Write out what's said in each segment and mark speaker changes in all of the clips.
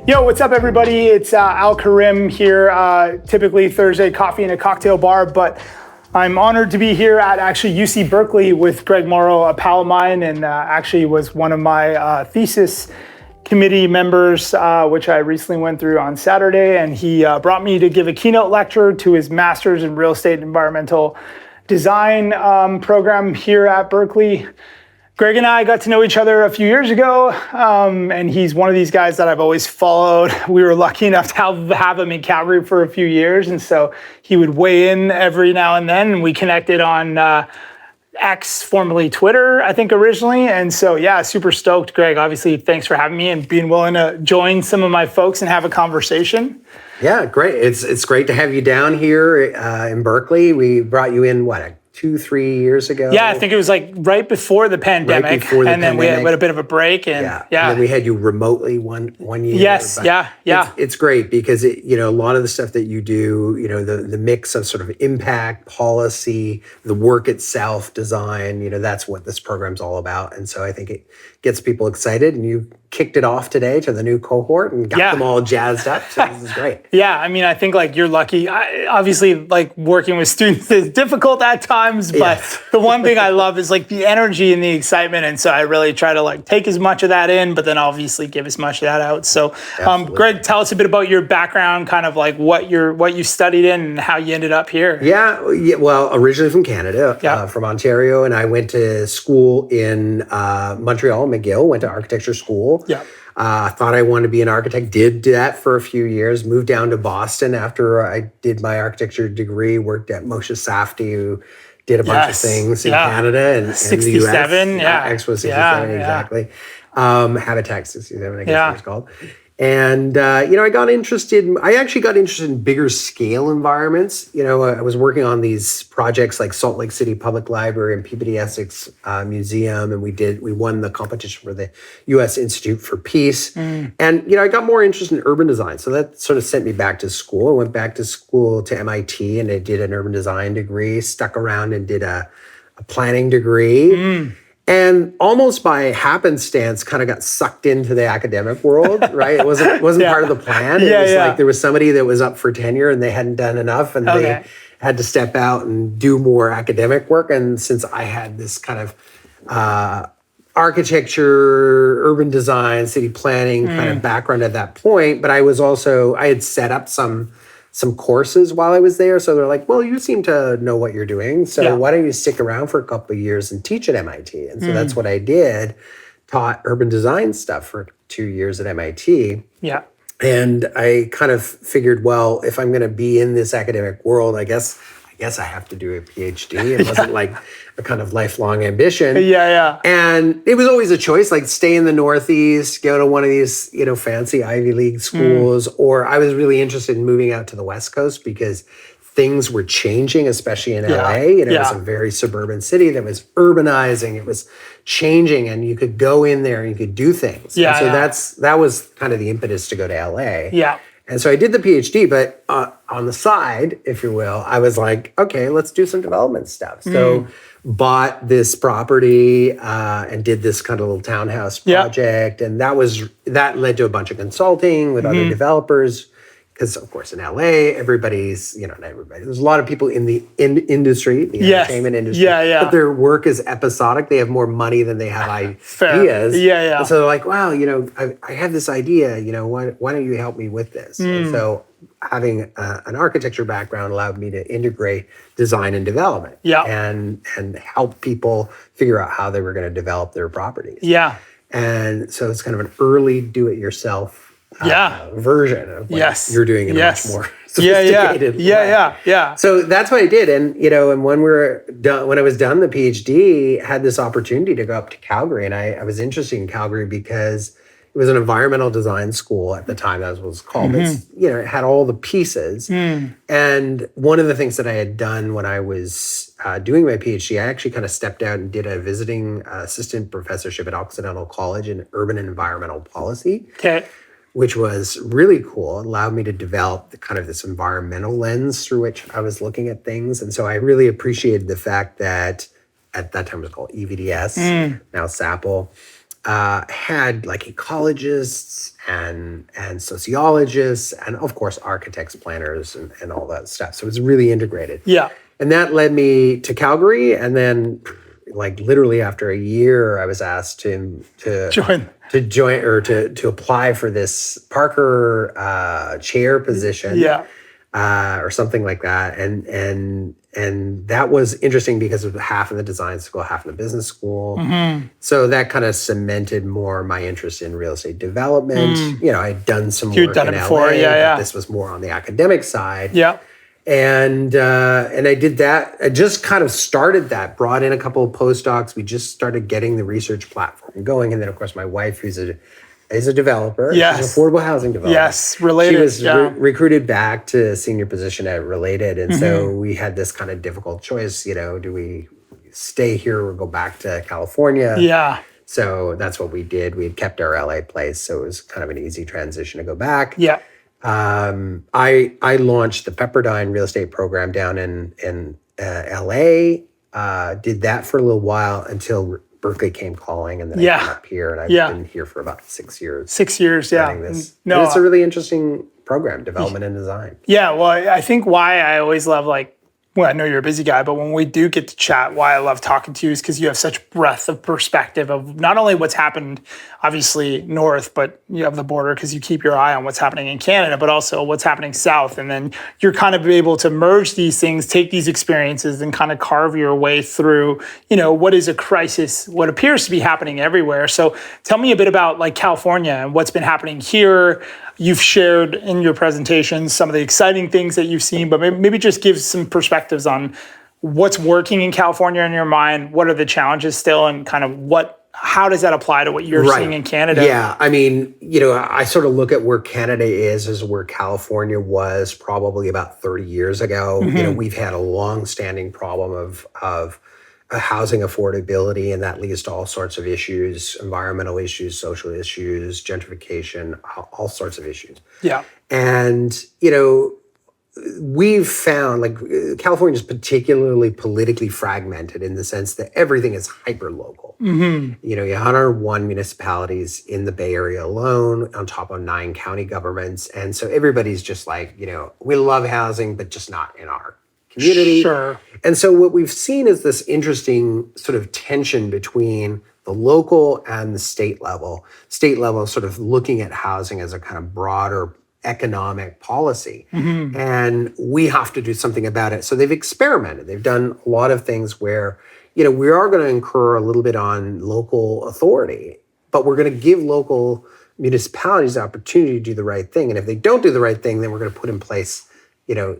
Speaker 1: Yo, what's up, everybody? It's Al Karim here, typically Thursday coffee in a cocktail bar, but I'm honored to be here at actually UC Berkeley with Greg Morrow, a pal of mine, and actually was one of my thesis committee members, which I recently went through on Saturday, and he brought me to give a keynote lecture to his master's in real estate and environmental design program here at Berkeley. Greg and I got to know each other a few years ago, and he's one of these guys that I've always followed. We were lucky enough to have him in Calgary for a few years, and so he would weigh in every now and then, and we connected on X, formerly Twitter, I think originally, and so yeah, super stoked. Greg, obviously, thanks for having me and being willing to join some of my folks and have a conversation.
Speaker 2: Yeah, great. It's great to have you down here in Berkeley. We brought you in, 2-3 years ago?
Speaker 1: Yeah, I think it was like right before the pandemic. Then we had a bit of a break. And
Speaker 2: And then we had you remotely one year.
Speaker 1: Yes, yeah.
Speaker 2: It's great because a lot of the stuff that you do, the mix of sort of impact, policy, the work itself, design, that's what this program's all about. And so I think it gets people excited, and you kicked it off today to the new cohort and got them all jazzed up. So this is great.
Speaker 1: Yeah, I mean, I think you're lucky. Obviously, working with students is difficult at times, but the one thing I love is the energy and the excitement. And so I really try to take as much of that in, but then obviously give as much of that out. So Greg, tell us a bit about your background, kind of what you studied in and how you ended up here.
Speaker 2: Yeah, well, originally from Canada, from Ontario, and I went to school in Montreal, McGill, went to architecture school.
Speaker 1: Yeah.
Speaker 2: Thought I wanted to be an architect, did that for a few years, moved down to Boston after I did my architecture degree, worked at Moshe Safdie, who did a bunch of things in Canada and
Speaker 1: 67,
Speaker 2: in the US. Expo 67, exactly. Habitat 67, I guess it was called. And, I actually got interested in bigger scale environments. I was working on these projects like Salt Lake City Public Library and Peabody Essex Museum. And we won the competition for the U.S. Institute for Peace. And, I got more interested in urban design. So that sort of sent me back to school. I went back to school to MIT and I did an urban design degree, stuck around and did a planning degree. And almost by happenstance, kind of got sucked into the academic world, right? It wasn't part of the plan. It was like there was somebody that was up for tenure and they hadn't done enough, and they had to step out and do more academic work. And since I had this kind of architecture, urban design, city planning kind of background at that point, but I had set up some courses while I was there. So they're like, well, you seem to know what you're doing. So why don't you stick around for a couple of years and teach at MIT? And so that's what I did, taught urban design stuff for 2 years at MIT.
Speaker 1: Yeah.
Speaker 2: And I kind of figured, well, if I'm going to be in this academic world, I guess I have to do a PhD. It wasn't like a kind of lifelong ambition.
Speaker 1: Yeah.
Speaker 2: And it was always a choice, stay in the Northeast, go to one of these, fancy Ivy League schools, or I was really interested in moving out to the West Coast because things were changing, especially in LA. It was a very suburban city that was urbanizing. It was changing, and you could go in there and you could do things.
Speaker 1: Yeah.
Speaker 2: And so that was kind of the impetus to go to LA.
Speaker 1: Yeah.
Speaker 2: And so I did the PhD, but on the side, if you will, I was like, okay, let's do some development stuff. So bought this property and did this kind of little townhouse project. And that led to a bunch of consulting with other developers. Because, of course, in LA, everybody's, not everybody. There's a lot of people in the entertainment industry. But their work is episodic. They have more money than they have ideas.
Speaker 1: Yeah.
Speaker 2: And so they're like, wow, I have this idea. Why don't you help me with this? And so having an architecture background allowed me to integrate design and development. And help people figure out how they were going to develop their properties.
Speaker 1: Yeah.
Speaker 2: And so it's kind of an early do-it-yourself version of what you're doing in a much more sophisticated way. So that's what I did. And, and when I was done the PhD, I had this opportunity to go up to Calgary. And I was interested in Calgary because it was an environmental design school at the time, that was what it was called. It had all the pieces. And one of the things that I had done when I was doing my PhD, I actually kind of stepped out and did a visiting assistant professorship at Occidental College in urban and environmental policy.
Speaker 1: Okay.
Speaker 2: Which was really cool. It allowed me to develop this environmental lens through which I was looking at things. And so I really appreciated the fact that at that time it was called EVDS, now SAPL, had like ecologists and sociologists and of course architects, planners, and all that stuff. So it was really integrated.
Speaker 1: Yeah.
Speaker 2: And that led me to Calgary, and then like literally after a year, I was asked to join or to apply for this Parker chair position.
Speaker 1: Yeah.
Speaker 2: Or something like that. And that was interesting because it was half in the design school, half in the business school. Mm-hmm. So that kind of cemented more my interest in real estate development. You know, I'd done some work in LA,
Speaker 1: before.
Speaker 2: but this was more on the academic side.
Speaker 1: Yeah.
Speaker 2: And I did that. I just kind of started that, brought in a couple of postdocs. We just started getting the research platform going. And then, of course, my wife, who's a developer.
Speaker 1: Yes.
Speaker 2: She's an affordable housing developer.
Speaker 1: Yes, Related.
Speaker 2: She was recruited back to a senior position at Related. And so we had this kind of difficult choice, you know, do we stay here or go back to California?
Speaker 1: Yeah.
Speaker 2: So that's what we did. We had kept our LA place. So it was kind of an easy transition to go back.
Speaker 1: Yeah.
Speaker 2: I launched the Pepperdine real estate program down in LA. Did that for a little while until Berkeley came calling, and then I came up here, and I've been here for about 6 years.
Speaker 1: 6 years, yeah.
Speaker 2: This. No, it's a really interesting program, development and design.
Speaker 1: Yeah, well, I think why I always love I know you're a busy guy, but when we do get to chat, why I love talking to you is because you have such breadth of perspective of not only what's happened, obviously, north, but you have the border because you keep your eye on what's happening in Canada, but also what's happening south. And then you're kind of able to merge these things, take these experiences, and kind of carve your way through, you know, what is a crisis, what appears to be happening everywhere. So tell me a bit about like California and what's been happening here. You've shared in your presentations some of the exciting things that you've seen, but maybe just give some perspectives on what's working in California in your mind, what are the challenges still, and kind of how does that apply to what you're seeing in Canada?
Speaker 2: Yeah, I mean, you know, I sort of look at where Canada is as where California was probably about 30 years ago. You know, we've had a long-standing problem of housing affordability, and that leads to all sorts of issues, environmental issues, social issues, gentrification, all sorts of issues.
Speaker 1: Yeah. And,
Speaker 2: you know, we've found like California is particularly politically fragmented in the sense that everything is hyper-local. You know, you have 101 municipalities in the Bay Area alone, on top of 9 county governments. And so everybody's just like, you know, we love housing, but just not in our community.
Speaker 1: Sure.
Speaker 2: And so what we've seen is this interesting sort of tension between the local and the state level. State level sort of looking at housing as a kind of broader economic policy. And we have to do something about it. So they've experimented. They've done a lot of things where, you know, we are going to incur a little bit on local authority, but we're going to give local municipalities the opportunity to do the right thing. And if they don't do the right thing, then we're going to put in place, you know,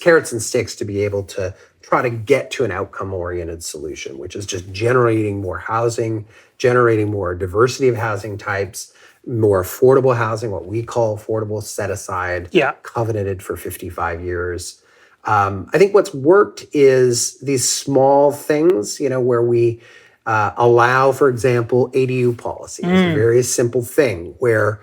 Speaker 2: carrots and sticks to be able to try to get to an outcome-oriented solution, which is just generating more housing, generating more diversity of housing types, more affordable housing, what we call affordable, set aside, covenanted for 55 years. I think what's worked is these small things, you know, where we allow, for example, ADU policy. It's a very simple thing where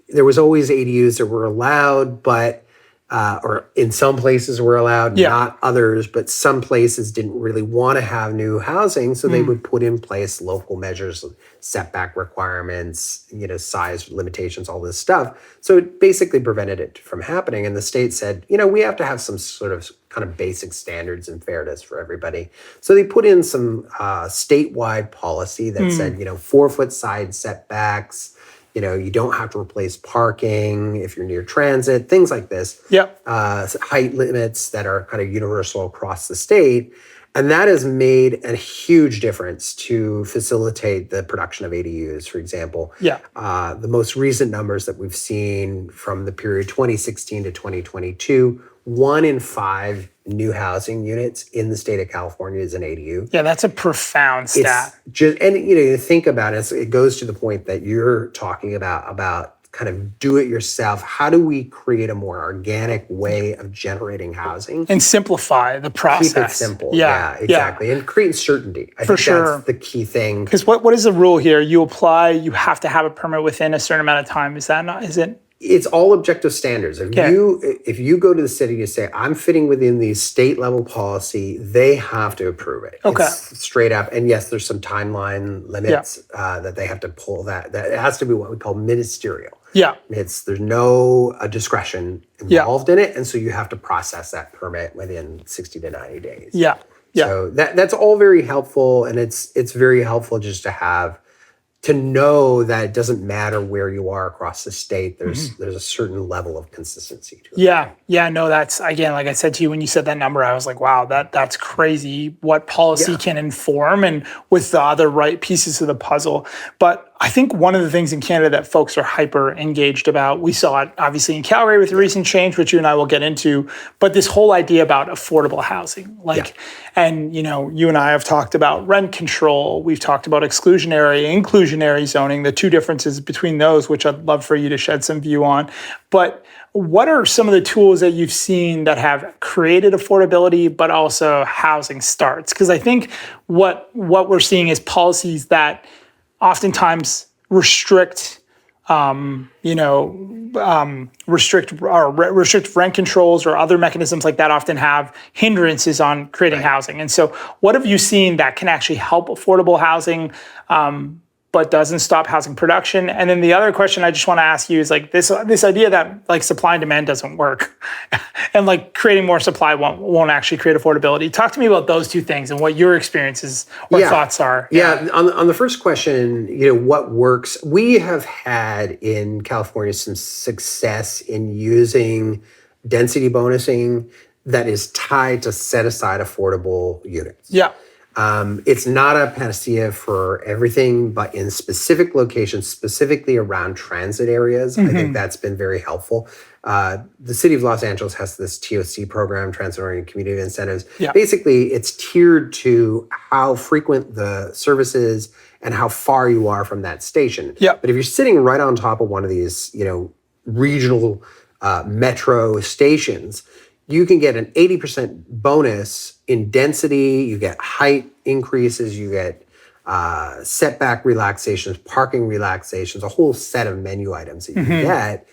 Speaker 2: there was always ADUs that were allowed, but or in some places were allowed, not others, but some places didn't really want to have new housing, so they would put in place local measures, setback requirements, you know, size limitations, all this stuff. So it basically prevented it from happening. And the state said, you know, we have to have some sort of kind of basic standards and fairness for everybody. So they put in some statewide policy that said, you know, 4-foot side setbacks. You know, you don't have to replace parking if you're near transit, things like this. Height limits that are kind of universal across the state. And that has made a huge difference to facilitate the production of ADUs, for example. The most recent numbers that we've seen from the period 2016 to 2022, 1 in 5 new housing units in the state of California is an ADU.
Speaker 1: Yeah, that's a profound stat.
Speaker 2: It's just, and you know, you think about it, it goes to the point that you're talking about kind of do it yourself. How do we create a more organic way of generating housing?
Speaker 1: And simplify the process.
Speaker 2: Keep it simple. Yeah, exactly. And create certainty. I think that's the key thing.
Speaker 1: Because what is the rule here? You apply, you have to have a permit within a certain amount of time. Is that not, is it?
Speaker 2: It's all objective standards. If you go to the city and say, I'm fitting within the state level policy, they have to approve it.
Speaker 1: Okay.
Speaker 2: It's straight up. And yes, there's some timeline limits that they have to pull that. That it has to be what we call ministerial.
Speaker 1: Yeah.
Speaker 2: There's no discretion involved in it. And so you have to process that permit within 60 to 90 days.
Speaker 1: Yeah. Yeah.
Speaker 2: So that's all very helpful. And it's very helpful just to know that it doesn't matter where you are across the state. There's a certain level of consistency to it.
Speaker 1: Yeah. Yeah. No, that's, again, like I said to you, when you said that number, I was like, wow, that's crazy what policy can inform and with the other right pieces of the puzzle. But I think one of the things in Canada that folks are hyper engaged about, we saw it obviously in Calgary with the recent change, which you and I will get into, but this whole idea about affordable housing, and you and I have talked about rent control. We've talked about exclusionary, inclusionary zoning, the two differences between those, which I'd love for you to shed some view on. But what are some of the tools that you've seen that have created affordability, but also housing starts? Because I think what we're seeing is policies that oftentimes restrict rent controls or other mechanisms like that often have hindrances on creating housing. And so what have you seen that can actually help affordable housing, but doesn't stop housing production? And then the other question I just want to ask you is like this idea that like supply and demand doesn't work and like creating more supply won't actually create affordability. Talk to me about those two things and what your experiences or thoughts are.
Speaker 2: Yeah. On the first question, what works? We have had in California some success in using density bonusing that is tied to set aside affordable units.
Speaker 1: Yeah.
Speaker 2: It's not a panacea for everything, but in specific locations, specifically around transit areas, I think that's been very helpful. The city of Los Angeles has this TOC program, Transit-Oriented Community Incentives. Yeah. Basically, it's tiered to how frequent the service is and how far you are from that station.
Speaker 1: Yeah.
Speaker 2: But if you're sitting right on top of one of these, regional metro stations, you can get an 80% bonus in density, you get height increases, you get setback relaxations, parking relaxations, a whole set of menu items that you get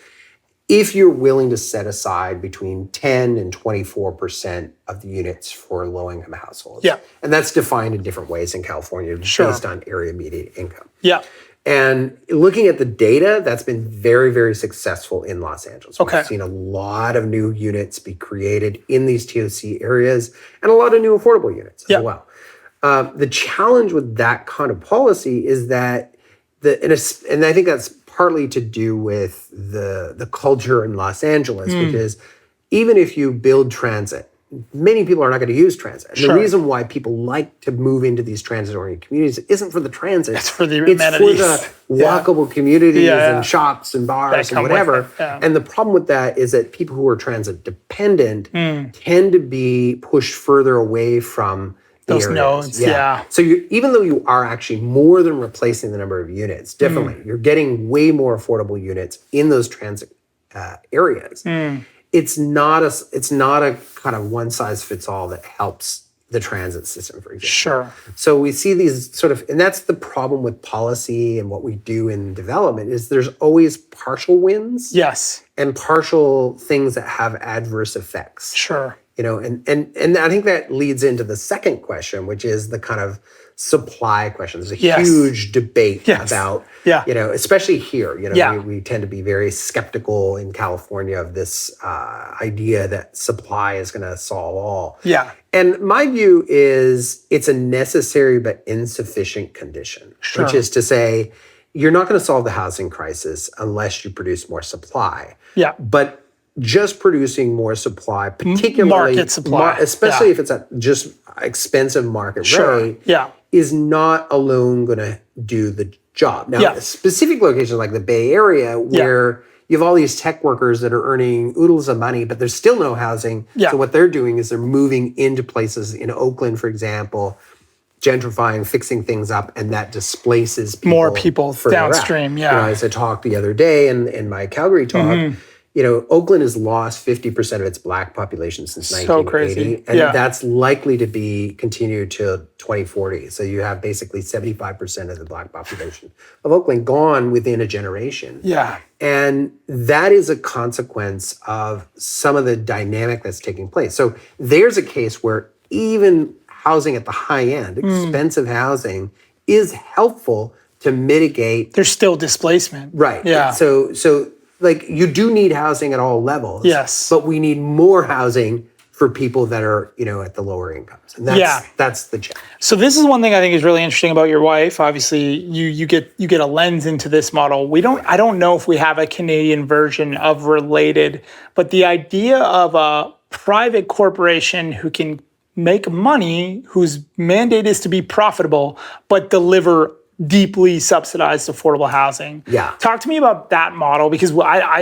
Speaker 2: if you're willing to set aside between 10 and 24% of the units for low-income households.
Speaker 1: Yeah.
Speaker 2: And that's defined in different ways in California based on area median income.
Speaker 1: Yeah.
Speaker 2: And looking at the data, that's been very, very successful in Los Angeles.
Speaker 1: Okay.
Speaker 2: We've seen a lot of new units be created in these TOC areas and a lot of new affordable units as well. The challenge with that kind of policy is that, and I think that's partly to do with the culture in Los Angeles, which is even if you build transit, many people are not going to use transit. And the reason why people like to move into these transit-oriented communities isn't for the transit.
Speaker 1: It's for the amenities.
Speaker 2: It's for the walkable communities and shops and bars and whatever. And the problem with that is that people who are transit dependent tend to be pushed further away from those nodes. So even though you are actually more than replacing the number of units, definitely you're getting way more affordable units in those transit areas. It's not a kind of one size fits all that helps the transit system, for example.
Speaker 1: Sure.
Speaker 2: So we see these sort of, and that's the problem with policy and what we do in development is there's always partial wins.
Speaker 1: Yes.
Speaker 2: And partial things that have adverse effects.
Speaker 1: Sure.
Speaker 2: And I think that leads into the second question, which is the kind of supply question. There's a huge debate about, especially here, we tend to be very skeptical in California of this idea that supply is going to solve all.
Speaker 1: Yeah.
Speaker 2: And my view is it's a necessary but insufficient condition, which is to say, you're not going to solve the housing crisis unless you produce more supply. Yeah. But just producing more supply, particularly
Speaker 1: market supply,
Speaker 2: especially if it's at just expensive market rate, is not alone going to do the job. Now, specific locations like the Bay Area, where you have all these tech workers that are earning oodles of money, but there's still no housing. So what they're doing is they're moving into places in Oakland, for example, gentrifying, fixing things up, and that displaces people
Speaker 1: more people downstream.
Speaker 2: As I talked the other day in my Calgary talk, Oakland has lost 50% of its Black population since
Speaker 1: So
Speaker 2: 1980.
Speaker 1: crazy.
Speaker 2: And
Speaker 1: Yeah.
Speaker 2: that's likely to be continued to 2040. So you have basically 75% of the Black population of Oakland gone within a generation.
Speaker 1: Yeah.
Speaker 2: And that is a consequence of some of the dynamic that's taking place. So there's a case where even housing at the high end, expensive housing, is helpful to mitigate.
Speaker 1: There's still displacement.
Speaker 2: Right.
Speaker 1: Yeah.
Speaker 2: So like you do need housing at all levels.
Speaker 1: Yes.
Speaker 2: But we need more housing for people that are, at the lower incomes. And that's the challenge.
Speaker 1: So this is one thing I think is really interesting about your wife. Obviously, you get a lens into this model. I don't know if we have a Canadian version of Related, but the idea of a private corporation who can make money, whose mandate is to be profitable, but deliver deeply subsidized affordable housing.
Speaker 2: Yeah.
Speaker 1: Talk to me about that model, because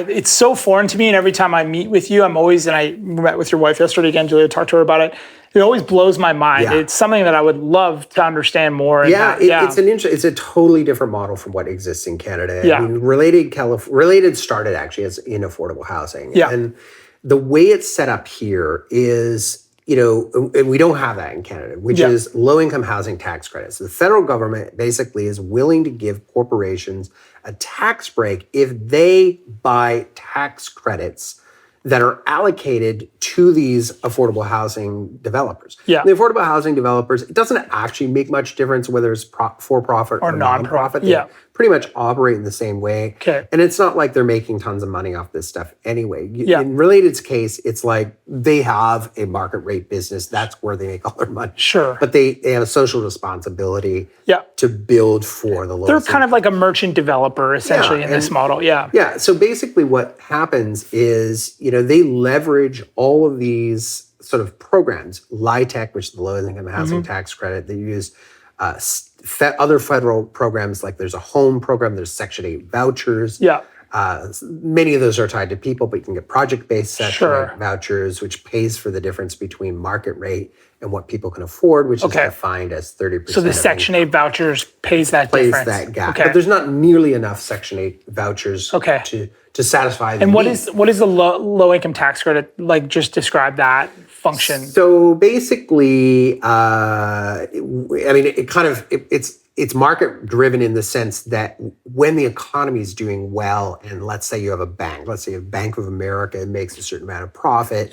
Speaker 1: it's so foreign to me, and every time I meet with you, and I met with your wife yesterday again, Julia, talked to her about it. It always blows my mind.
Speaker 2: Yeah.
Speaker 1: It's something that I would love to understand more.
Speaker 2: It's a totally different model from what exists in Canada.
Speaker 1: Yeah.
Speaker 2: I mean, Related started actually as in affordable housing.
Speaker 1: Yeah.
Speaker 2: And the way it's set up here is, and we don't have that in Canada, which is low-income housing tax credits. The federal government basically is willing to give corporations a tax break if they buy tax credits that are allocated to these affordable housing developers.
Speaker 1: Yeah.
Speaker 2: The affordable housing developers, it doesn't actually make much difference whether it's for-profit or nonprofit. They pretty much operate in the same way.
Speaker 1: Okay.
Speaker 2: And it's not like they're making tons of money off this stuff anyway.
Speaker 1: Yeah.
Speaker 2: In Related's case, it's like they have a market rate business. That's where they make all their money.
Speaker 1: Sure.
Speaker 2: But they have a social responsibility to build for the lowest.
Speaker 1: They're kind of like a merchant developer, essentially, in this model. Yeah.
Speaker 2: Yeah. So basically what happens is, they leverage all of these sort of programs, LIHTC, which is the low-income housing tax credit. They use other federal programs, like there's a home program, there's Section 8 vouchers.
Speaker 1: Yeah.
Speaker 2: Many of those are tied to people, but you can get project-based Section 8
Speaker 1: Sure.
Speaker 2: vouchers, which pays for the difference between market rate and what people can afford, which is defined as 30%.
Speaker 1: So the Section 8 vouchers pays that difference.
Speaker 2: That gap.
Speaker 1: Okay.
Speaker 2: But there's not nearly enough Section 8 vouchers to satisfy the
Speaker 1: And what
Speaker 2: need.
Speaker 1: is the low income tax credit? Like, just describe that function.
Speaker 2: So basically, it's market driven in the sense that when the economy is doing well, and let's say you have a bank, let's say a Bank of America makes a certain amount of profit,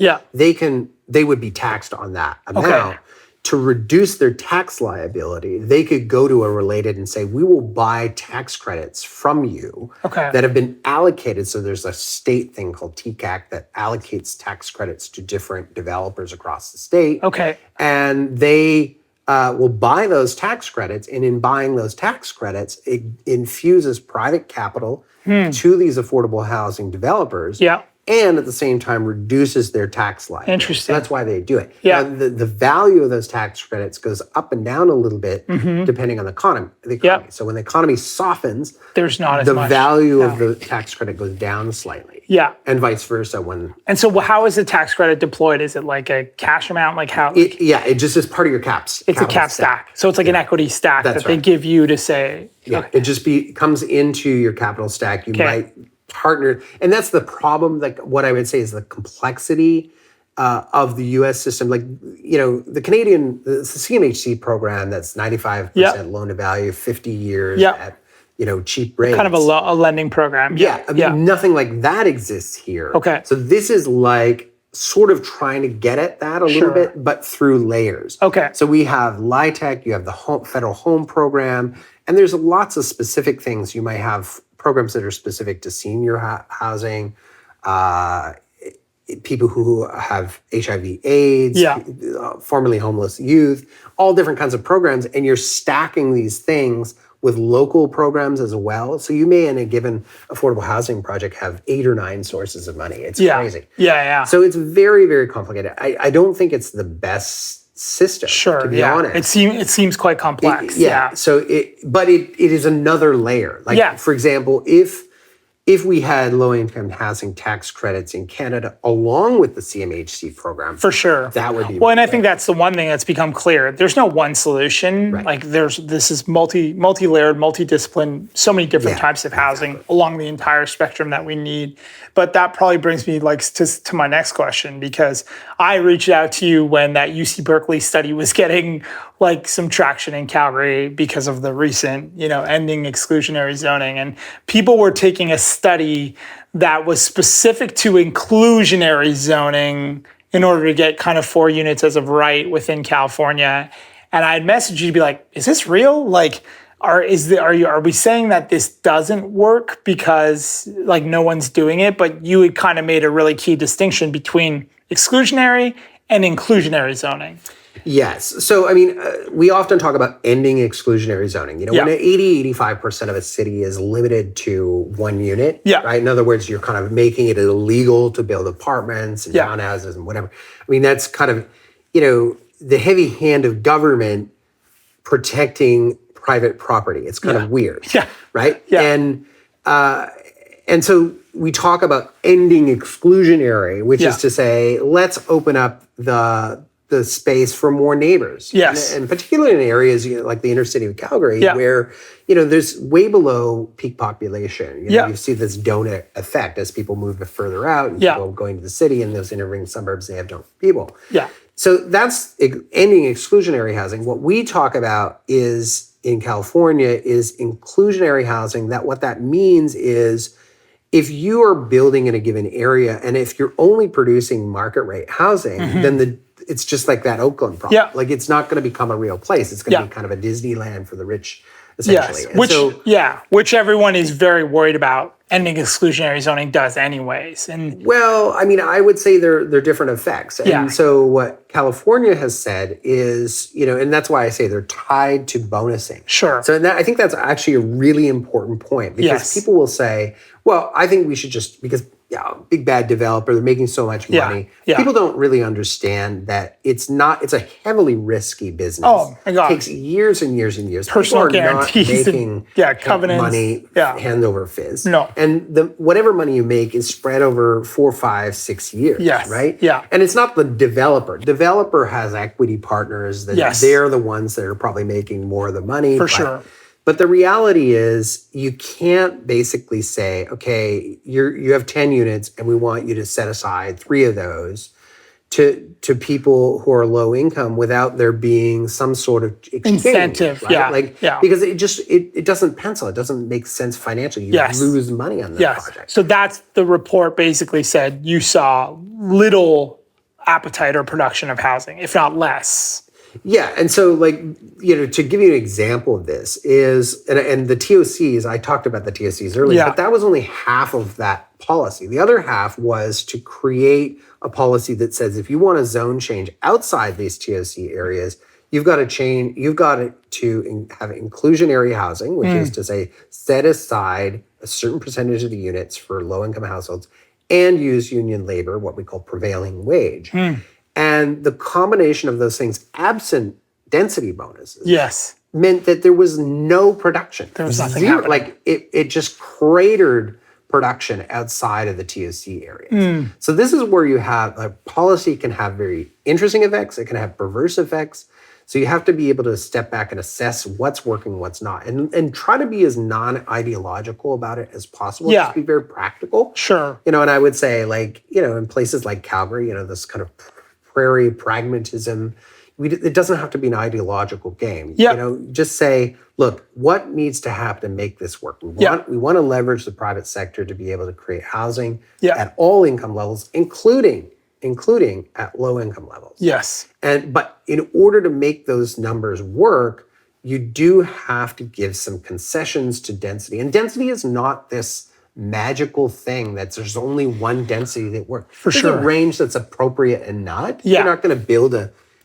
Speaker 2: they would be taxed on that amount.
Speaker 1: Okay.
Speaker 2: To reduce their tax liability, they could go to a Related and say, we will buy tax credits from you that have been allocated. So there's a state thing called TCAC that allocates tax credits to different developers across the state.
Speaker 1: Okay.
Speaker 2: And they will buy those tax credits. And in buying those tax credits, it infuses private capital to these affordable housing developers.
Speaker 1: Yeah.
Speaker 2: And at the same time reduces their tax liability.
Speaker 1: Interesting.
Speaker 2: So that's why they do it.
Speaker 1: Yeah.
Speaker 2: Now, the value of those tax credits goes up and down a little bit depending on the economy. So when the economy softens,
Speaker 1: there's not as
Speaker 2: the
Speaker 1: much.
Speaker 2: value of the tax credit goes down slightly.
Speaker 1: Yeah.
Speaker 2: And vice versa
Speaker 1: And so how is the tax credit deployed? Is it like a cash amount? Like how?
Speaker 2: It just is part of your caps.
Speaker 1: It's a cap stack. So it's like an equity stack that they give you to say.
Speaker 2: Yeah. It just comes into your capital stack. You might partner, and that's the problem. Like what I would say is the complexity of the U.S. system. Like the Canadian, the CMHC program that's 95% loan to value, 50 years at cheap rates.
Speaker 1: Kind of a lending program.
Speaker 2: I mean, nothing like that exists here.
Speaker 1: Okay.
Speaker 2: So this is like sort of trying to get at that a little bit, but through layers.
Speaker 1: Okay.
Speaker 2: So we have LIHTC, you have the federal home program, and there's lots of specific things. You might have programs that are specific to senior housing, people who have HIV/AIDS, formerly homeless youth, all different kinds of programs, and you're stacking these things with local programs as well. So you may, in a given affordable housing project, have 8 or 9 sources of money. It's crazy.
Speaker 1: Yeah.
Speaker 2: So it's very, very complicated. I don't think it's the best system, to be honest.
Speaker 1: It seems quite complex.
Speaker 2: So it is another layer. Like, for example, if if we had low-income housing tax credits in Canada along with the CMHC program,
Speaker 1: for sure,
Speaker 2: that would be
Speaker 1: well. And I think that's the one thing that's become clear. There's no one solution.
Speaker 2: Right.
Speaker 1: Like this is multi-layered, multidisciplined, so many different types of housing along the entire spectrum that we need. But that probably brings me to my next question, because I reached out to you when that UC Berkeley study was getting like some traction in Calgary because of the recent, ending exclusionary zoning, and people were taking a study that was specific to inclusionary zoning in order to get kind of 4 units as of right within California. And I had messaged you to be like, is this real? Like, are we saying that this doesn't work because like no one's doing it? But you had kind of made a really key distinction between exclusionary and inclusionary zoning.
Speaker 2: Yes. So, I mean, we often talk about ending exclusionary zoning. When 85% of a city is limited to 1 unit, right? In other words, you're kind of making it illegal to build apartments and townhouses and whatever. I mean, that's kind of, the heavy hand of government protecting private property. It's kind of weird, right? Yeah. And so we talk about ending exclusionary, which is to say, let's open up the space for more neighbors.
Speaker 1: Yes.
Speaker 2: And particularly in areas like the inner city of Calgary, where, there's way below peak population. You see this donut effect as people move further out and people going to the city, and those inner ring suburbs, they have no people.
Speaker 1: Yeah.
Speaker 2: So that's ending exclusionary housing. What we talk about is in California is inclusionary housing. What that means is if you are building in a given area, and if you're only producing market rate housing, then it's just like that Oakland problem. Yeah. Like it's not going to become a real place. It's going to be kind of a Disneyland for the rich, essentially.
Speaker 1: Yes. Which everyone is very worried about. Ending exclusionary zoning does anyways. And
Speaker 2: well, I mean, I would say they're different effects. And so what California has said is, and that's why I say they're tied to bonusing.
Speaker 1: Sure.
Speaker 2: So I think that's actually a really important point, because people will say, well, I think we should just, because big bad developer, they're making so much money. People don't really understand that it's a heavily risky business.
Speaker 1: Oh my God.
Speaker 2: It takes years and years and years.
Speaker 1: Personal guarantees.
Speaker 2: Not making
Speaker 1: covenants.
Speaker 2: Money hand over fist.
Speaker 1: No.
Speaker 2: And whatever money you make is spread over 4, 5, 6 years.
Speaker 1: Yes.
Speaker 2: Right?
Speaker 1: Yeah.
Speaker 2: And it's not the developer. Developer has equity partners that they're the ones that are probably making more of the money.
Speaker 1: For sure.
Speaker 2: But the reality is you can't basically say, okay, you have 10 units and we want you to set aside 3 of those to people who are low income without there being some sort of exchange,
Speaker 1: incentive.
Speaker 2: Right? Because it doesn't pencil. It doesn't make sense financially. You lose money on that project.
Speaker 1: So that's the report basically said you saw little appetite or production of housing, if not less.
Speaker 2: Yeah, and so to give you an example of this is, and the TOCs, I talked about the TOCs earlier, but that was only half of that policy. The other half was to create a policy that says if you want a zone change outside these TOC areas, you've got to have inclusionary housing, which is to say set aside a certain percentage of the units for low-income households and use union labor, what we call prevailing wage. And the combination of those things, absent density bonuses, meant that there was no production.
Speaker 1: There was nothing happening.
Speaker 2: Like it just cratered production outside of the TOC areas. So this is where you have policy can have very interesting effects. It can have perverse effects. So you have to be able to step back and assess what's working, what's not, and try to be as non-ideological about it as possible. Just be very practical.
Speaker 1: Sure.
Speaker 2: And I would say in places like Calgary, this kind of prairie pragmatism, it doesn't have to be an ideological game. Just say, look, what needs to happen to make this work? We want to leverage the private sector to be able to create housing at all income levels, including at low income levels.
Speaker 1: Yes.
Speaker 2: But in order to make those numbers work, you do have to give some concessions to density. And density is not this magical thing there's only one density that works.
Speaker 1: There's
Speaker 2: a range that's appropriate and not. You're not going to build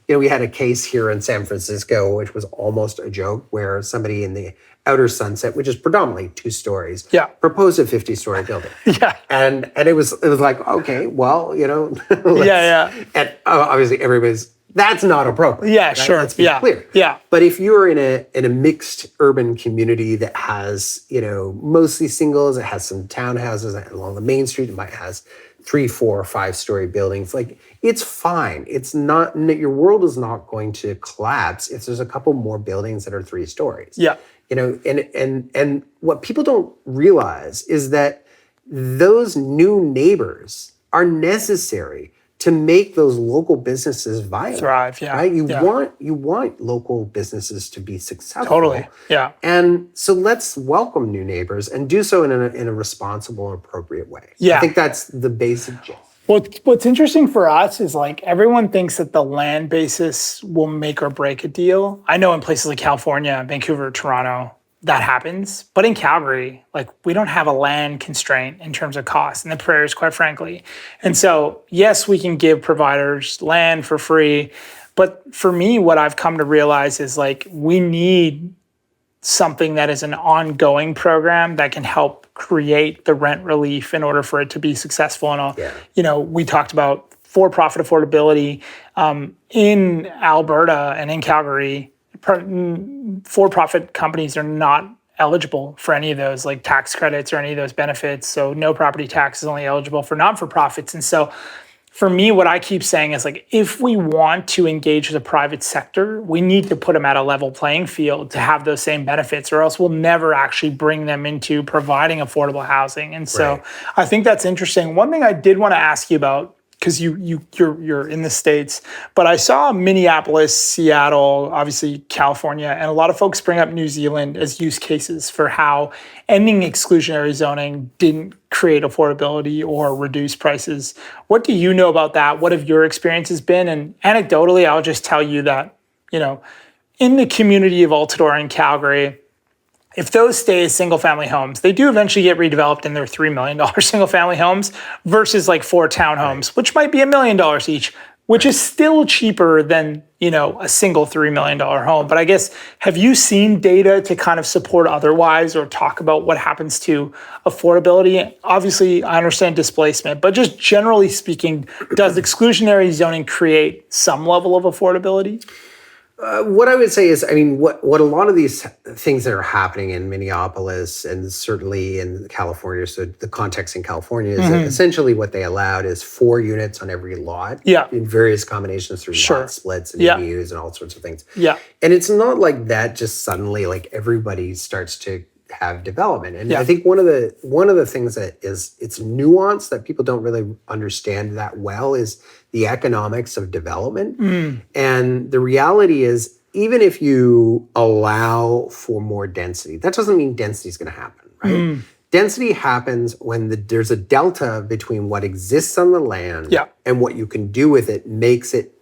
Speaker 2: we had a case here in San Francisco, which was almost a joke, where somebody in the outer Sunset, which is predominantly 2 stories, proposed a 50-story building. And it was like, okay, well, And obviously everybody's That's not appropriate.
Speaker 1: Yeah,
Speaker 2: right?
Speaker 1: sure.
Speaker 2: Let's be clear.
Speaker 1: Yeah.
Speaker 2: But if you're in a mixed urban community that has, mostly singles, it has some townhouses along the main street, it might has 3, 4, 5-story buildings. Like, it's fine. It's not, your world is not going to collapse if there's a couple more buildings that are 3 stories.
Speaker 1: Yeah.
Speaker 2: And what people don't realize is that those new neighbors are necessary to make those local businesses viable.
Speaker 1: Thrive, yeah.
Speaker 2: Right? You want local businesses to be successful.
Speaker 1: Totally, yeah.
Speaker 2: And so let's welcome new neighbors and do so in a responsible and appropriate way.
Speaker 1: Yeah.
Speaker 2: I think that's the basic gist.
Speaker 1: What's interesting for us is like everyone thinks that the land basis will make or break a deal. I know in places like California, Vancouver, Toronto, that happens. But in Calgary, like we don't have a land constraint in terms of cost in the prairies, quite frankly. And so, yes, we can give providers land for free. But for me, what I've come to realize is like we need something that is an ongoing program that can help create the rent relief in order for it to be successful. And we talked about for-profit affordability in Alberta and in Calgary. For-profit companies are not eligible for any of those like tax credits or any of those benefits. So no property tax is only eligible for not-for-profits. And so for me, what I keep saying is like, if we want to engage the private sector, we need to put them at a level playing field to have those same benefits, or else we'll never actually bring them into providing affordable housing. And so I think that's interesting. One thing I did want to ask you about, because you're in the States, but I saw Minneapolis, Seattle, obviously California, and a lot of folks bring up New Zealand as use cases for how ending exclusionary zoning didn't create affordability or reduce prices. What do you know about that? What have your experiences been? And anecdotally, I'll just tell you that, in the community of Altadore and Calgary, if those stay as single-family homes, they do eventually get redeveloped in their $3 million single-family homes versus like 4 townhomes, which might be $1 million each, which is still cheaper than, a single $3 million home. But I guess, have you seen data to kind of support otherwise or talk about what happens to affordability? Obviously, I understand displacement, but just generally speaking, does exclusionary zoning create some level of affordability?
Speaker 2: What I would say is, what a lot of these things that are happening in Minneapolis and certainly in California, so the context in California is that essentially what they allowed is 4 units on every lot in various combinations through lot splits and ADUs and all sorts of things.
Speaker 1: Yeah.
Speaker 2: And it's not like that just suddenly like everybody starts to have development. And I think one of the things that it's nuanced that people don't really understand that well is the economics of development. And the reality is, even if you allow for more density, that doesn't mean density is going to happen, right? Density happens when there's a delta between what exists on the land and what you can do with it makes it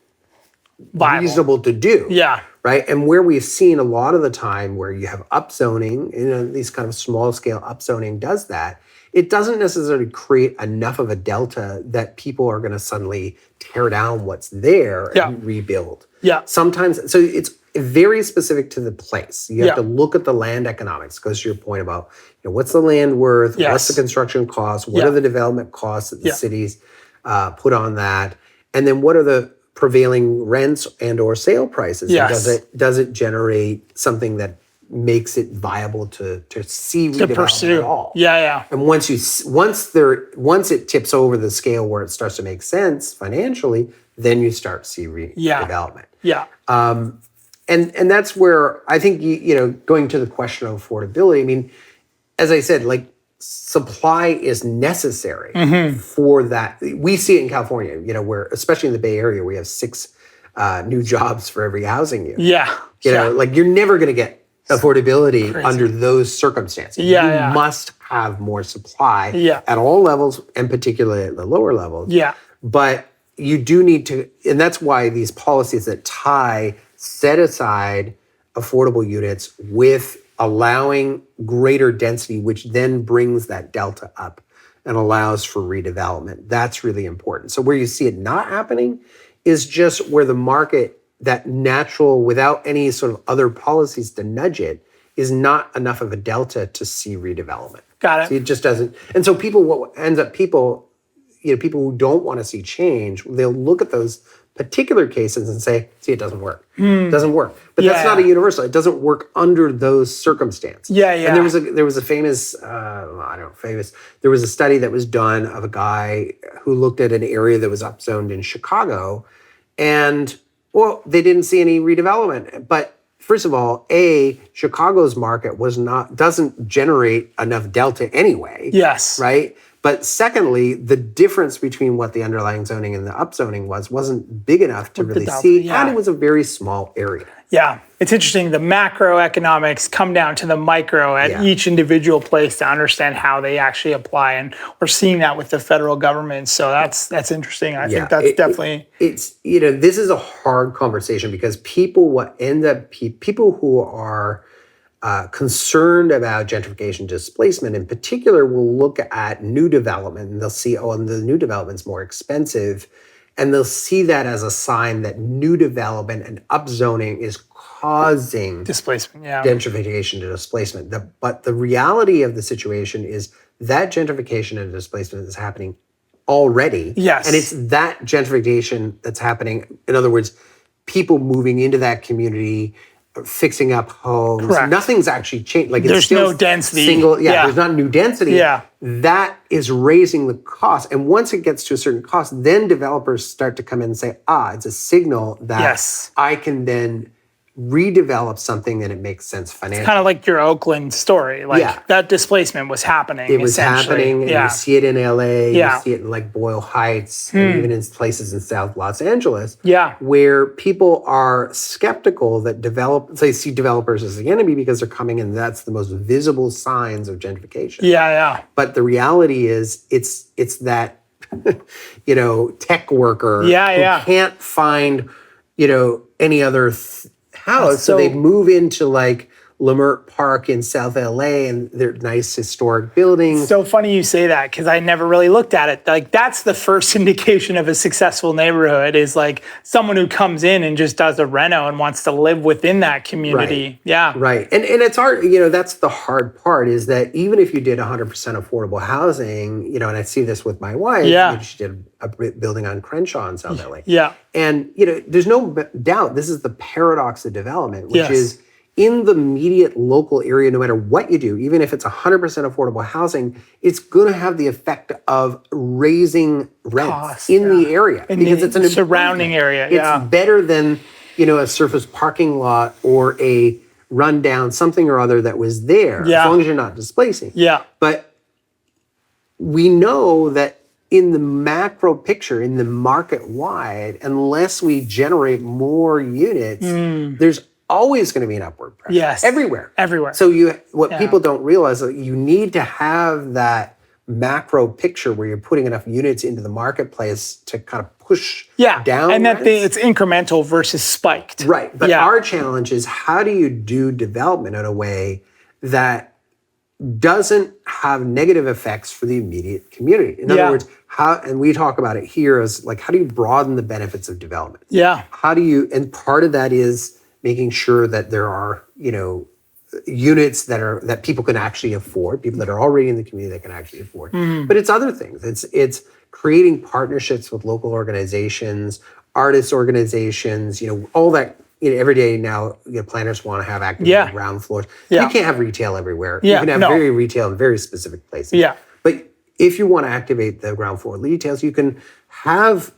Speaker 2: viable, reasonable to do. Yeah. Right. And where we've seen a lot of the time where you have upzoning, these kind of small scale upzoning does that. It doesn't necessarily create enough of a delta that people are going to suddenly tear down what's there and rebuild. Yeah. Sometimes, so it's very specific to the place. You have to look at the land economics. Goes to your point about, what's the land worth? What's the construction cost? What are the development costs that the cities put on that? And then what are the prevailing rents and or sale prices? Yes. Does it generate something that makes it viable to see redevelopment at all? Yeah. And once it tips over the scale where it starts to make sense financially, then you start to see redevelopment. Yeah. And that's where I think going to the question of affordability. As I said, like supply is necessary for that. We see it in California, where especially in the Bay Area, we have 6 new jobs for every housing unit. Yeah. Like you're never going to get affordability under those circumstances. You must have more supply at all levels, and particularly at the lower levels. Yeah. But you do need to, and that's why these policies that tie set aside affordable units with allowing greater density, which then brings that delta up and allows for redevelopment. That's really important. So where you see it not happening is just where the market, that natural, without any sort of other policies to nudge it, is not enough of a delta to see redevelopment. Got it. So it just doesn't. And so people who don't want to see change, they'll look at those particular cases and say, see, it doesn't work. It doesn't work. But that's not a universal. It doesn't work under those circumstances.
Speaker 1: Yeah, yeah.
Speaker 2: And there was a famous, there was a study that was done of a guy who looked at an area that was upzoned in Chicago, and, well, they didn't see any redevelopment. But first of all, Chicago's market doesn't generate enough delta anyway.
Speaker 1: Yes.
Speaker 2: Right? But secondly, the difference between what the underlying zoning and the upzoning wasn't big enough to really see, and it was a very small area.
Speaker 1: Yeah, it's interesting. The macroeconomics come down to the micro at each individual place to understand how they actually apply, and we're seeing that with the federal government. So that's interesting. I think that's definitely
Speaker 2: it's this is a hard conversation because people who are concerned about gentrification displacement in particular will look at new development and they'll see, and the new development's more expensive. And they'll see that as a sign that new development and upzoning is causing
Speaker 1: displacement,
Speaker 2: gentrification to displacement. But the reality of the situation is that gentrification and displacement is happening already.
Speaker 1: Yes.
Speaker 2: And it's that gentrification that's happening. In other words, people moving into that community, fixing up homes.
Speaker 1: Correct.
Speaker 2: Nothing's actually changed. Like,
Speaker 1: there's
Speaker 2: it's still
Speaker 1: no density.
Speaker 2: There's not new density.
Speaker 1: Yeah.
Speaker 2: That is raising the cost. And once it gets to a certain cost, then developers start to come in and say, it's a signal that I can then redevelop something and it makes sense financially.
Speaker 1: It's kind of like your Oakland story. Like that displacement was happening.
Speaker 2: It was happening, and you see it in LA, you see it in like Boyle Heights, and even in places in South Los Angeles, where people are skeptical that they see developers as the enemy because they're coming in. That's the most visible signs of gentrification. But the reality is, it's that tech worker who can't find any other house, so they move into like Lamert Park in South LA, and they're nice historic buildings.
Speaker 1: So funny you say that, because I never really looked at it. Like, that's the first indication of a successful neighborhood, is like someone who comes in and just does a reno and wants to live within that community.
Speaker 2: Right. And it's hard, that's the hard part, is that even if you did 100% affordable housing, and I see this with my wife, she did a building on Crenshaw in South LA. And, there's no doubt this is the paradox of development, which is, in the immediate local area, no matter what you do, even if it's 100% affordable housing, it's going to have the effect of raising rents in the area, because it's an
Speaker 1: surrounding area.
Speaker 2: It's better than a surface parking lot or a rundown something or other that was there, as long as you're not displacing. But we know that in the macro picture, in the market wide, unless we generate more units, there's always going to be an upward pressure. Everywhere. So what people don't realize is that you need to have that macro picture where you're putting enough units into the marketplace to kind of push down.
Speaker 1: And that it's incremental versus spiked.
Speaker 2: Right. But our challenge is, how do you do development in a way that doesn't have negative effects for the immediate community? In other words, and we talk about it here as like, how do you broaden the benefits of development? How do you, and part of that is making sure that there are, units that people can actually afford, people that are already in the community that can actually afford. But it's other things. It's creating partnerships with local organizations, artist organizations, all that. Every day now, planners want to have active ground floors. You can't have retail everywhere. You can have very retail in very specific places. But if you want to activate the ground floor retails, you can have,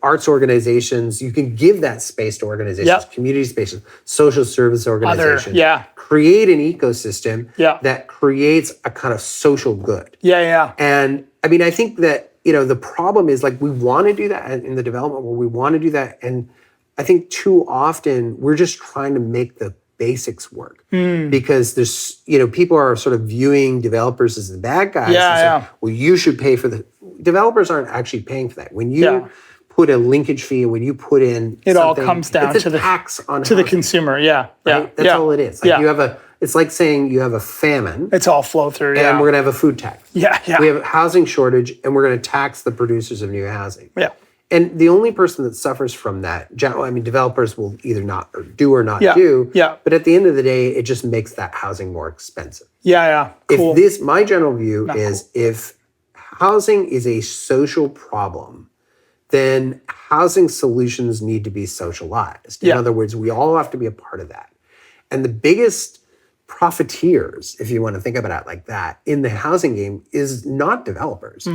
Speaker 2: arts organizations. You can give that space to organizations, community spaces, social service organizations. Create an ecosystem that creates a kind of social good. And I mean, I think that, the problem is, like, we want to do that in the development where we want to do that. And I think too often we're just trying to make the basics work, because there's, people are sort of viewing developers as the bad guys. Well, you should pay for the developers aren't actually paying for that. When you put a linkage fee, when you put in,
Speaker 1: it all comes down to the tax on the consumer.
Speaker 2: Right? That's all it is. Like it's like saying you have a famine.
Speaker 1: It's all flow through.
Speaker 2: And we're gonna have a food tax. We have a housing shortage, and we're gonna tax the producers of new housing. And the only person that suffers from that, developers will either not do or not do. But at the end of the day, it just makes that housing more expensive.
Speaker 1: Cool.
Speaker 2: My general view is, if housing is a social problem then housing solutions need to be socialized. In other words, we all have to be a part of that. And the biggest profiteers, if you want to think about it like that, in the housing game is not developers.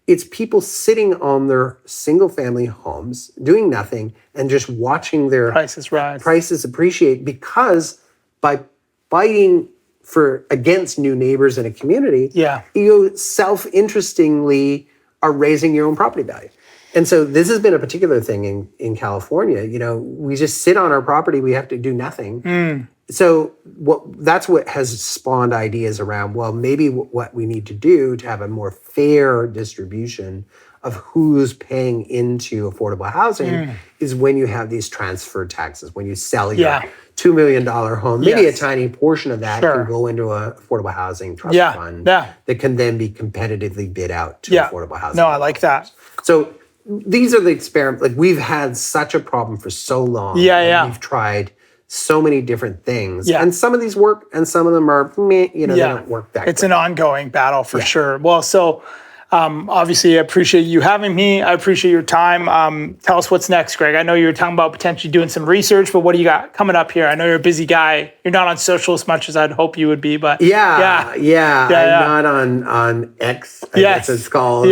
Speaker 2: It's people sitting on their single family homes, doing nothing, and just watching their prices appreciate, because by fighting against new neighbors in a community, you self-interestingly are raising your own property value. And so this has been a particular thing in California. We just sit on our property, we have to do nothing. So that's what has spawned ideas around, well, maybe what we need to do to have a more fair distribution of who's paying into affordable housing is when you have these transfer taxes, when you sell your $2 million home, maybe a tiny portion of that can go into an affordable housing trust fund that can then be competitively bid out to affordable housing.
Speaker 1: No, I like that.
Speaker 2: So these are the experiments. Like, we've had such a problem for so long. We've tried so many different things. And some of these work and some of them are, they don't work that
Speaker 1: It's an ongoing battle for sure. Well, so obviously I appreciate you having me. I appreciate your time. Tell us what's next, Greg. I know you were talking about potentially doing some research, but what do you got coming up here? I know you're a busy guy. You're not on social as much as I'd hope you would be, but
Speaker 2: I'm not on X, I guess it's called,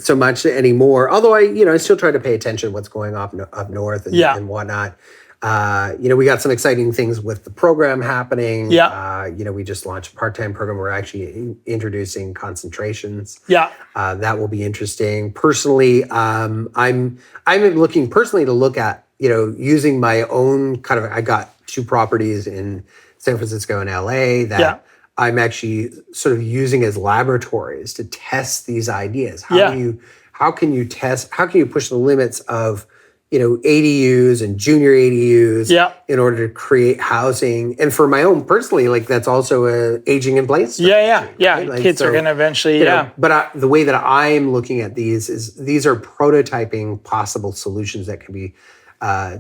Speaker 2: so much anymore. Although I still try to pay attention to what's going on up north and whatnot. We got some exciting things with the program happening. We just launched a part-time program. We're actually introducing concentrations. That will be interesting. Personally, I'm looking personally to look at, using my own I got 2 properties in San Francisco and LA that I'm actually sort of using as laboratories to test these ideas. How can you push the limits of ADUs and junior ADUs in order to create housing? And for my own personally, that's also a aging in place.
Speaker 1: Right? Kids are going to eventually,
Speaker 2: But the way that I'm looking at these is these are prototyping possible solutions that can be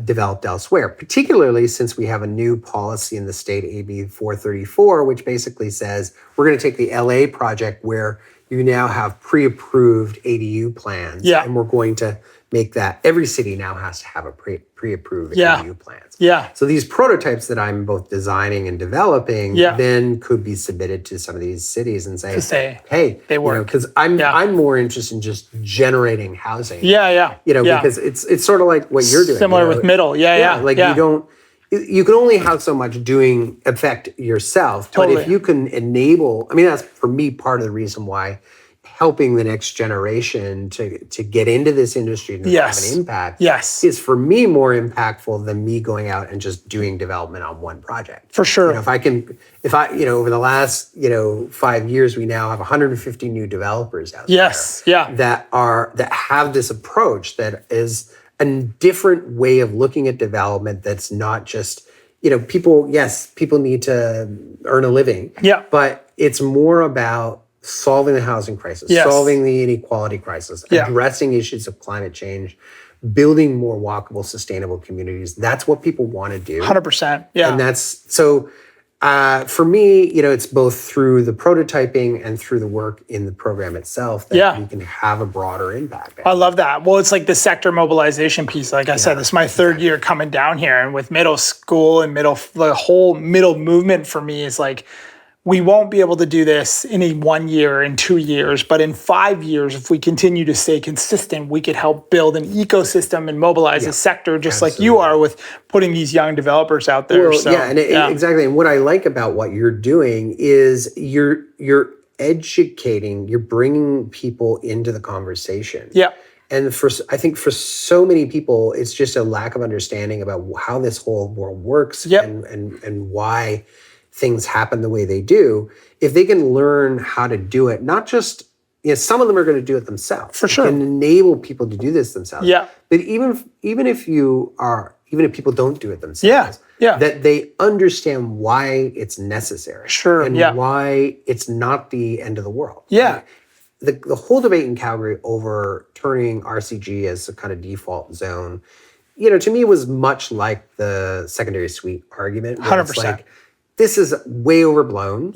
Speaker 2: developed elsewhere, particularly since we have a new policy in the state, AB 434, which basically says we're going to take the LA project where you now have pre-approved ADU plans, and we're going to make that every city now has to have a pre-approved ADU plans. So these prototypes that I'm both designing and developing then could be submitted to some of these cities and say, hey, they work. Because I'm more interested in just generating housing. Because it's sort of like what you're doing.
Speaker 1: Similar with middle.
Speaker 2: You can only have so much affect yourself. Totally. But if you can enable, that's for me part of the reason why helping the next generation to get into this industry and have an impact is for me more impactful than me going out and just doing development on one project.
Speaker 1: For sure.
Speaker 2: If I over the last 5 years, we now have 150 new developers out there that have this approach that is a different way of looking at development. That's not just people need to earn a living. But it's more about solving the housing crisis, solving the inequality crisis, addressing issues of climate change, building more walkable, sustainable communities. That's what people want to do.
Speaker 1: 100%.
Speaker 2: And that's so for me, it's both through the prototyping and through the work in the program itself that we can have a broader impact.
Speaker 1: I love that. Well, it's like the sector mobilization piece. Like I said, this is my third year coming down here, and with middle school and the whole middle movement for me is like, we won't be able to do this in 1 year, in 2 years, but in 5 years, if we continue to stay consistent, we could help build an ecosystem and mobilize a sector just like you are with putting these young developers out there.
Speaker 2: Exactly. And what I like about what you're doing is you're educating, you're bringing people into the conversation. And I think for so many people, it's just a lack of understanding about how this whole world works and why things happen the way they do. If they can learn how to do it, not just, some of them are going to do it themselves.
Speaker 1: For sure.
Speaker 2: You can enable people to do this themselves. But even if people don't do it themselves, that they understand why it's necessary. And why it's not the end of the world. The whole debate in Calgary over turning RCG as a kind of default zone, to me was much like the secondary suite argument.
Speaker 1: 100%.
Speaker 2: This is way overblown.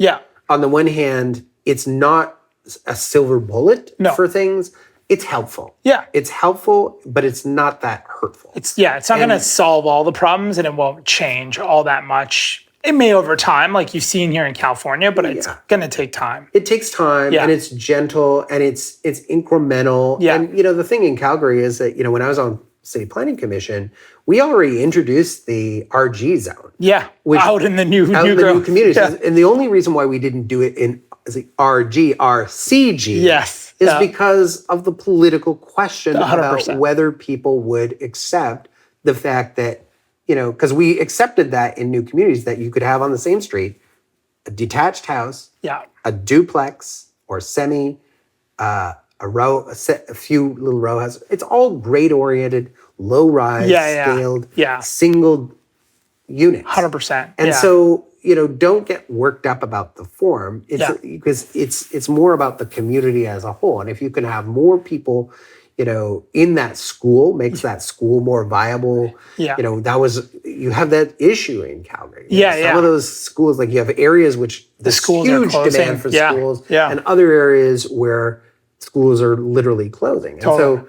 Speaker 2: On the one hand, it's not a silver bullet for things. it's helpful.
Speaker 1: Yeah.
Speaker 2: It's helpful, but it's not that hurtful.
Speaker 1: It's not going to solve all the problems, and it won't change all that much. It may over time, like you've seen here in California, but it's going to take time.
Speaker 2: It takes time, and it's gentle, and it's incremental.
Speaker 1: Yeah.
Speaker 2: And, the thing in Calgary is that, when I was on City Planning Commission, we already introduced the RG zone.
Speaker 1: Yeah, out in the new
Speaker 2: communities. Yeah. And the only reason why we didn't do it in RCG is because of the political question
Speaker 1: 100%.
Speaker 2: about whether people would accept the fact that, because we accepted that in new communities that you could have on the same street a detached house, a duplex or semi, a few little row houses. It's all grade-oriented, low-rise, scaled, single units.
Speaker 1: 100%.
Speaker 2: And so, don't get worked up about the form. Because it's more about the community as a whole. And if you can have more people, in that school, makes that school more viable. Yeah. You have that issue in Calgary. Some of those schools, like you have areas which the schools huge demand for schools, and other areas where schools are literally closing. And so,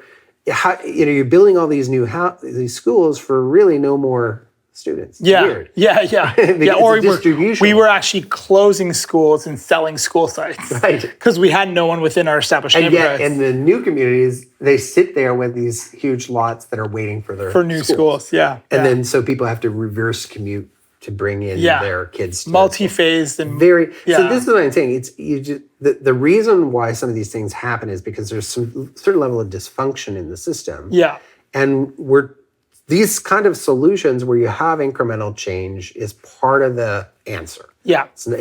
Speaker 2: you're building all these these schools for really no more students. Weird.
Speaker 1: Or we were actually closing schools and selling school sites, right? Because we had no one within our established neighborhoods.
Speaker 2: In the new communities, they sit there with these huge lots that are waiting for
Speaker 1: new schools. And
Speaker 2: then so people have to reverse commute to bring in their kids.
Speaker 1: Multi-phased and
Speaker 2: very. So this is what I'm saying. It's the reason why some of these things happen is because there's some certain level of dysfunction in the system. And these kind of solutions where you have incremental change is part of the answer. So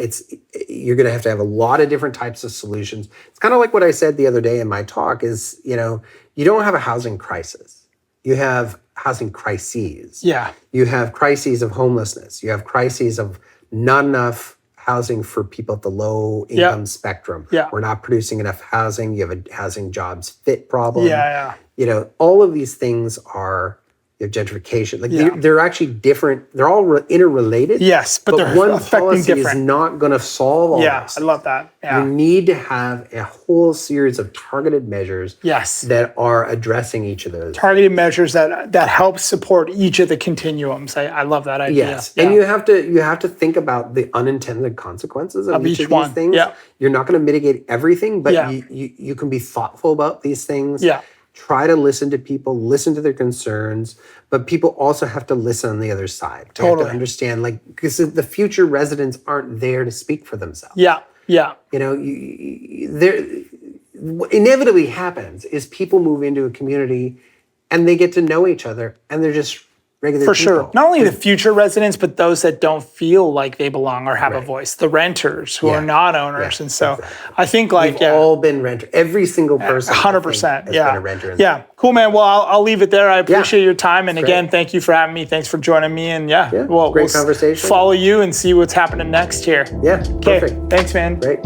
Speaker 2: you're going to have a lot of different types of solutions. It's kind of like what I said the other day in my talk is, you don't have a housing crisis. You have housing crises. You have crises of homelessness. You have crises of not enough housing for people at the low income spectrum. We're not producing enough housing. You have a housing jobs fit problem. All of these things are gentrification. They're actually different. They're all interrelated.
Speaker 1: Yes, but they're
Speaker 2: one
Speaker 1: affecting
Speaker 2: policy
Speaker 1: different.
Speaker 2: is not going to solve all this.
Speaker 1: I love that.
Speaker 2: You need to have a whole series of targeted measures that are addressing each of those.
Speaker 1: Targeted measures that help support each of the continuums. I love that idea.
Speaker 2: Yes. And you have to think about the unintended consequences of each of these things. You're not going to mitigate everything, but you can be thoughtful about these things. Try to listen to people, listen to their concerns, but people also have to listen on the other side. They have to understand, because the future residents aren't there to speak for themselves. Inevitably happens is people move into a community and they get to know each other and they're just regular people. For sure.
Speaker 1: Not only the future residents, but those that don't feel like they belong or have a voice. The renters who are not owners. And so I think
Speaker 2: we've all been renters. Every single person
Speaker 1: 100%.
Speaker 2: has been a renter.
Speaker 1: Cool, man. Well, I'll leave it there. I appreciate your time. And again, thank you for having me. Thanks for joining me. And
Speaker 2: great conversation.
Speaker 1: Follow you and see what's happening next here.
Speaker 2: Perfect.
Speaker 1: Thanks, man.
Speaker 2: Great.